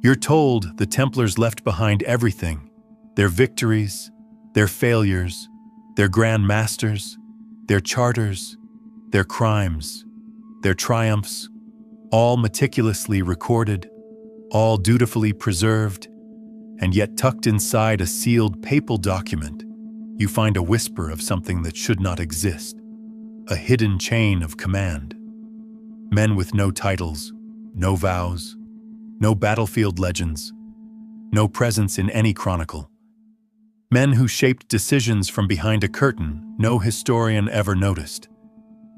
You're told the Templars left behind everything: their victories, their failures, their grand masters, their charters, their crimes, their triumphs, all meticulously recorded, all dutifully preserved, and yet tucked inside a sealed papal document, you find a whisper of something that should not exist, a hidden chain of command. Men with no titles, no vows, no battlefield legends, no presence in any chronicle. Men who shaped decisions from behind a curtain no historian ever noticed.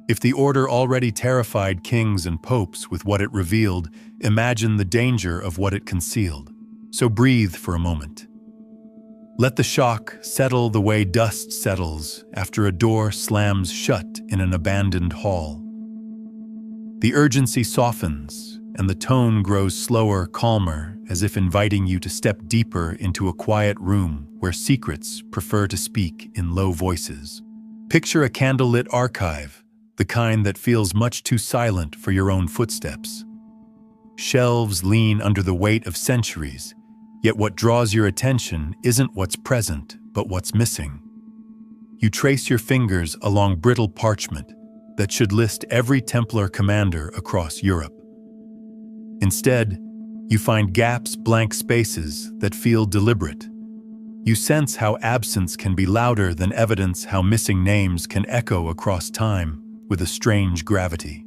If the order already terrified kings and popes with what it revealed, imagine the danger of what it concealed. So breathe for a moment. Let the shock settle the way dust settles after a door slams shut in an abandoned hall. The urgency softens, and the tone grows slower, calmer, as if inviting you to step deeper into a quiet room where secrets prefer to speak in low voices. Picture a candlelit archive, the kind that feels much too silent for your own footsteps. Shelves lean under the weight of centuries, yet what draws your attention isn't what's present, but what's missing. You trace your fingers along brittle parchment that should list every Templar commander across Europe. Instead, you find gaps, blank spaces that feel deliberate. You sense how absence can be louder than evidence, how missing names can echo across time with a strange gravity.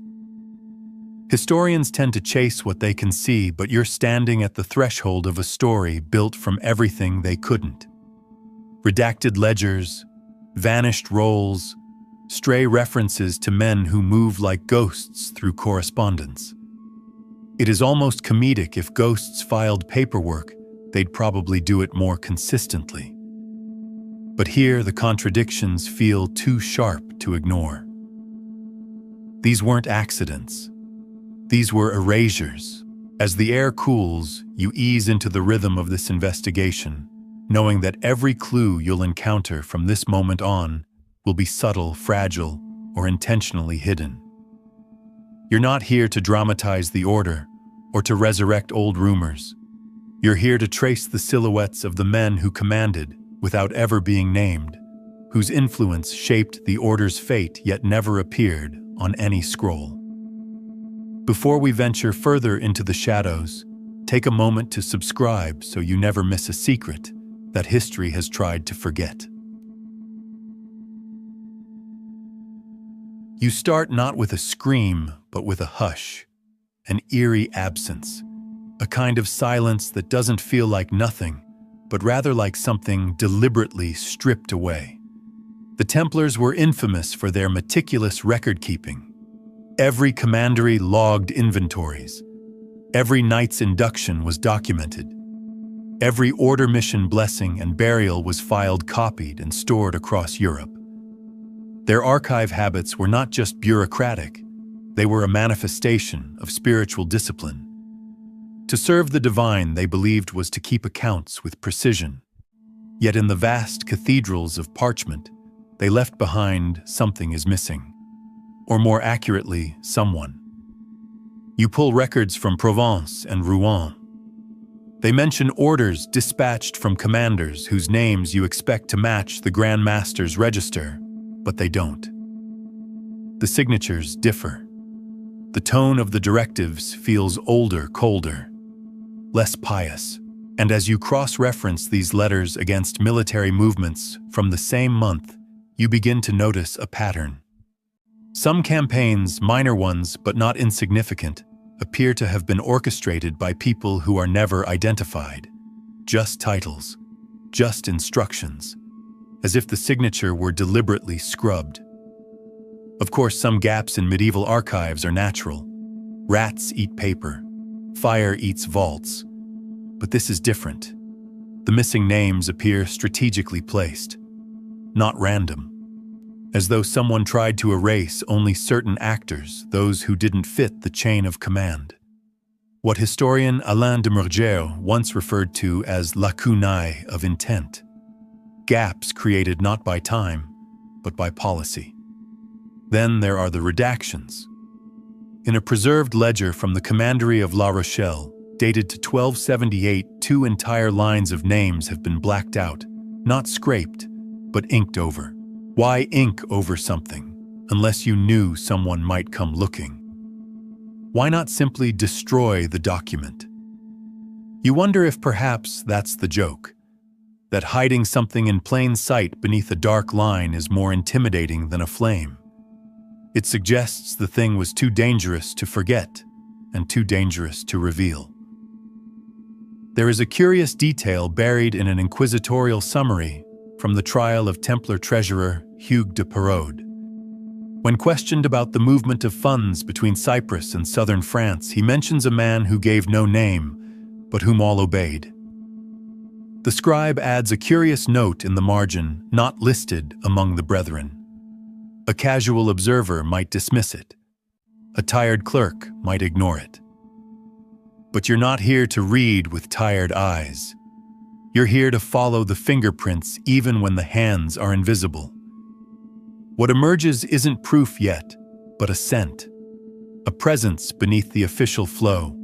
Historians tend to chase what they can see, but you're standing at the threshold of a story built from everything they couldn't. Redacted ledgers, vanished roles, stray references to men who move like ghosts through correspondence. It is almost comedic. If ghosts filed paperwork, they'd probably do it more consistently. But here the contradictions feel too sharp to ignore. These weren't accidents. These were erasures. As the air cools, you ease into the rhythm of this investigation, knowing that every clue you'll encounter from this moment on will be subtle, fragile, or intentionally hidden. You're not here to dramatize the order or to resurrect old rumors. You're here to trace the silhouettes of the men who commanded without ever being named, whose influence shaped the order's fate yet never appeared on any scroll. Before we venture further into the shadows, take a moment to subscribe so you never miss a secret that history has tried to forget. You start not with a scream, but with a hush, an eerie absence, a kind of silence that doesn't feel like nothing, but rather like something deliberately stripped away. The Templars were infamous for their meticulous record-keeping. Every commandery logged inventories. Every knight's induction was documented. Every order mission blessing and burial was filed, copied, and stored across Europe. Their archive habits were not just bureaucratic, they were a manifestation of spiritual discipline. To serve the divine, they believed, was to keep accounts with precision. Yet in the vast cathedrals of parchment, they left behind something is missing. Or more accurately, someone. You pull records from Provence and Rouen. They mention orders dispatched from commanders whose names you expect to match the Grand Master's register, but they don't. The signatures differ. The tone of the directives feels older, colder, less pious. And as you cross-reference these letters against military movements from the same month, you begin to notice a pattern. Some campaigns, minor ones but not insignificant, appear to have been orchestrated by people who are never identified. Just titles, just instructions, as if the signature were deliberately scrubbed. Of course, some gaps in medieval archives are natural. Rats eat paper, fire eats vaults. But this is different. The missing names appear strategically placed, not random. As though someone tried to erase only certain actors, those who didn't fit the chain of command. What historian Alain de Murger once referred to as lacunae of intent. Gaps created not by time, but by policy. Then there are the redactions. In a preserved ledger from the commandery of La Rochelle, dated to 1278, two entire lines of names have been blacked out, not scraped, but inked over. Why ink over something, unless you knew someone might come looking? Why not simply destroy the document? You wonder if perhaps that's the joke, that hiding something in plain sight beneath a dark line is more intimidating than a flame. It suggests the thing was too dangerous to forget and too dangerous to reveal. There is a curious detail buried in an inquisitorial summary from the trial of Templar treasurer Hugues de Perraud. When questioned about the movement of funds between Cyprus and southern France, he mentions a man who gave no name, but whom all obeyed. The scribe adds a curious note in the margin, not listed among the brethren. A casual observer might dismiss it. A tired clerk might ignore it. But you're not here to read with tired eyes. You're here to follow the fingerprints even when the hands are invisible. What emerges isn't proof yet, but a scent, a presence beneath the official flow.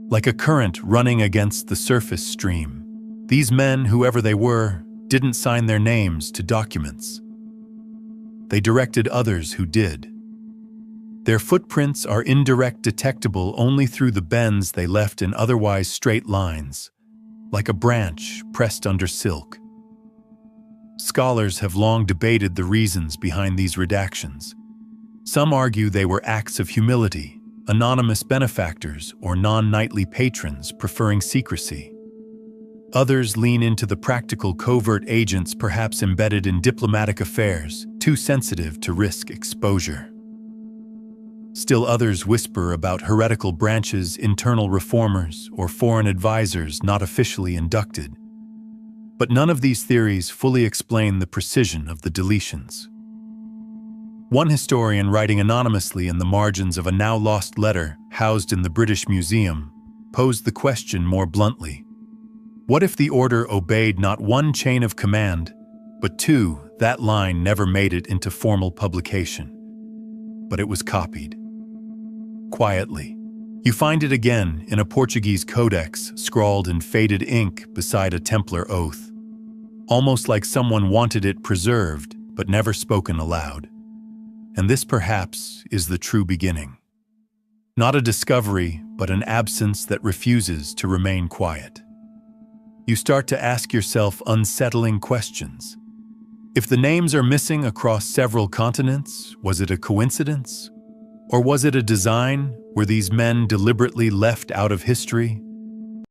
Like a current running against the surface stream, these men, whoever they were, didn't sign their names to documents. They directed others who did. Their footprints are indirect detectable only through the bends they left in otherwise straight lines, like a branch pressed under silk. Scholars have long debated the reasons behind these redactions. Some argue they were acts of humility, anonymous benefactors or non-knightly patrons preferring secrecy. Others lean into the practical covert agents perhaps embedded in diplomatic affairs, too sensitive to risk exposure. Still others whisper about heretical branches, internal reformers, or foreign advisors not officially inducted. But none of these theories fully explain the precision of the deletions. One historian, writing anonymously in the margins of a now-lost letter housed in the British Museum, posed the question more bluntly. What if the order obeyed not one chain of command, but two? That line never made it into formal publication, but it was copied. Quietly. You find it again in a Portuguese codex scrawled in faded ink beside a Templar oath, almost like someone wanted it preserved but never spoken aloud. And this perhaps is the true beginning. Not a discovery, but an absence that refuses to remain quiet. You start to ask yourself unsettling questions. If the names are missing across several continents, was it a coincidence? Or was it a design? Were these men deliberately left out of history